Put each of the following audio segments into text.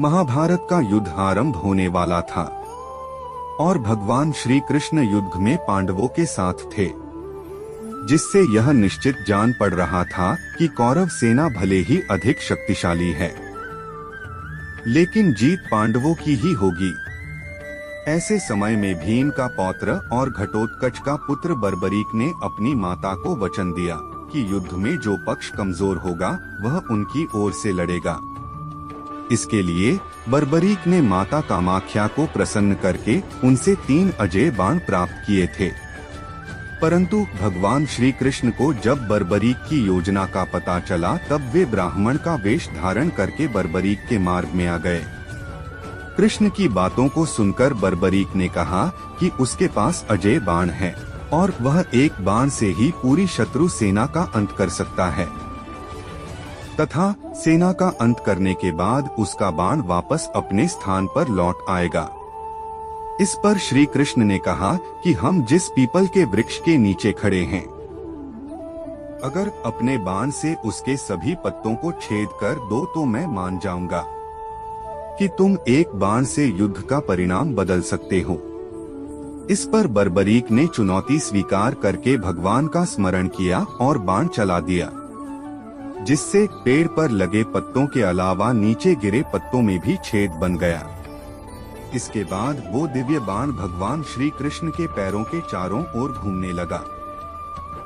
महाभारत का युद्ध आरंभ होने वाला था और भगवान श्री कृष्ण युद्ध में पांडवों के साथ थे, जिससे यह निश्चित जान पड़ रहा था कि कौरव सेना भले ही अधिक शक्तिशाली है, लेकिन जीत पांडवों की ही होगी। ऐसे समय में भीम का पौत्र और घटोत्कच का पुत्र बर्बरीक ने अपनी माता को वचन दिया कि युद्ध में जो पक्ष कमजोर होगा वह उनकी ओर से लड़ेगा। इसके लिए बर्बरीक ने माता कामाख्या को प्रसन्न करके उनसे 3 अजेय बाण प्राप्त किए थे। परंतु भगवान श्री कृष्ण को जब बर्बरीक की योजना का पता चला, तब वे ब्राह्मण का वेश धारण करके बर्बरीक के मार्ग में आ गए। कृष्ण की बातों को सुनकर बर्बरीक ने कहा कि उसके पास अजेय बाण है और वह एक बाण से ही पूरी शत्रु सेना का अंत कर सकता है तथा सेना का अंत करने के बाद उसका बाण वापस अपने स्थान पर लौट आएगा। इस पर श्री कृष्ण ने कहा कि हम जिस पीपल के वृक्ष के नीचे खड़े हैं, अगर अपने बाण से उसके सभी पत्तों को छेद कर दो तो मैं मान जाऊंगा कि तुम एक बाण से युद्ध का परिणाम बदल सकते हो। इस पर बर्बरीक ने चुनौती स्वीकार करके भगवान का स्मरण किया और बाण चला दिया, जिससे पेड़ पर लगे पत्तों के अलावा नीचे गिरे पत्तों में भी छेद बन गया। इसके बाद वो दिव्य बाण भगवान श्री कृष्ण के पैरों के चारों ओर घूमने लगा,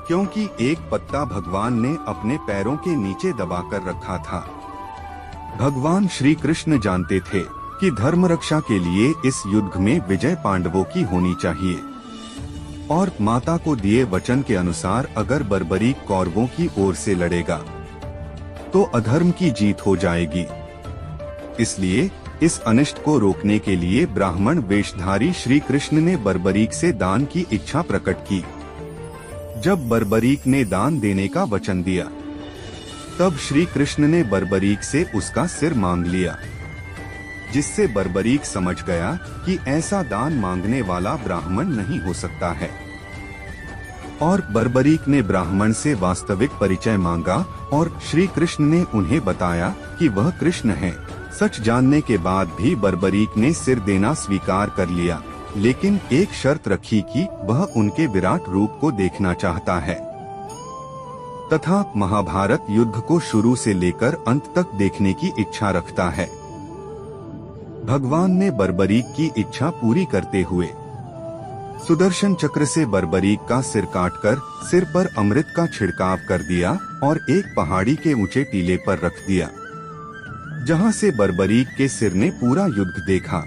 क्योंकि एक पत्ता भगवान ने अपने पैरों के नीचे दबाकर रखा था। भगवान श्री कृष्ण जानते थे कि धर्म रक्षा के लिए इस युद्ध में विजय पांडवों की होनी चाहिए और माता को दिए वचन के अनुसार अगर बर्बरीक कौरवों की ओर से लड़ेगा तो अधर्म की जीत हो जाएगी। इसलिए इस अनिष्ट को रोकने के लिए ब्राह्मण वेशधारी श्री कृष्ण ने बर्बरीक से दान की इच्छा प्रकट की। जब बर्बरीक ने दान देने का वचन दिया, तब श्री कृष्ण ने बर्बरीक से उसका सिर मांग लिया, जिससे बर्बरीक समझ गया कि ऐसा दान मांगने वाला ब्राह्मण नहीं हो सकता है। और बर्बरीक ने ब्राह्मण से वास्तविक परिचय मांगा और श्री कृष्ण ने उन्हें बताया कि वह कृष्ण हैं। सच जानने के बाद भी बर्बरीक ने सिर देना स्वीकार कर लिया, लेकिन एक शर्त रखी कि वह उनके विराट रूप को देखना चाहता है तथा महाभारत युद्ध को शुरू से लेकर अंत तक देखने की इच्छा रखता है। भगवान ने बर्बरीक की इच्छा पूरी करते हुए सुदर्शन चक्र से बर्बरीक का सिर काटकर सिर पर अमृत का छिड़काव कर दिया और एक पहाड़ी के ऊंचे टीले पर रख दिया, जहां से बर्बरीक के सिर ने पूरा युद्ध देखा।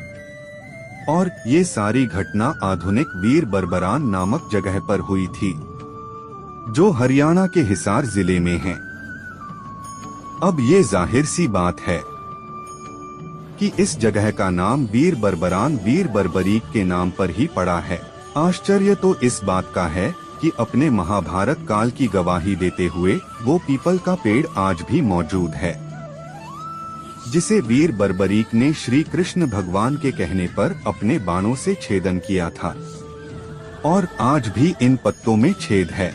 और ये सारी घटना आधुनिक वीर बर्बरान नामक जगह पर हुई थी, जो हरियाणा के हिसार जिले में है। अब ये जाहिर सी बात है कि इस जगह का नाम वीर बर्बरान वीर बर्बरीक के नाम पर ही पड़ा है। आश्चर्य तो इस बात का है कि अपने महाभारत काल की गवाही देते हुए वो पीपल का पेड़ आज भी मौजूद है, जिसे वीर बर्बरीक ने श्री कृष्ण भगवान के कहने पर अपने बाणों से छेदन किया था और आज भी इन पत्तों में छेद है।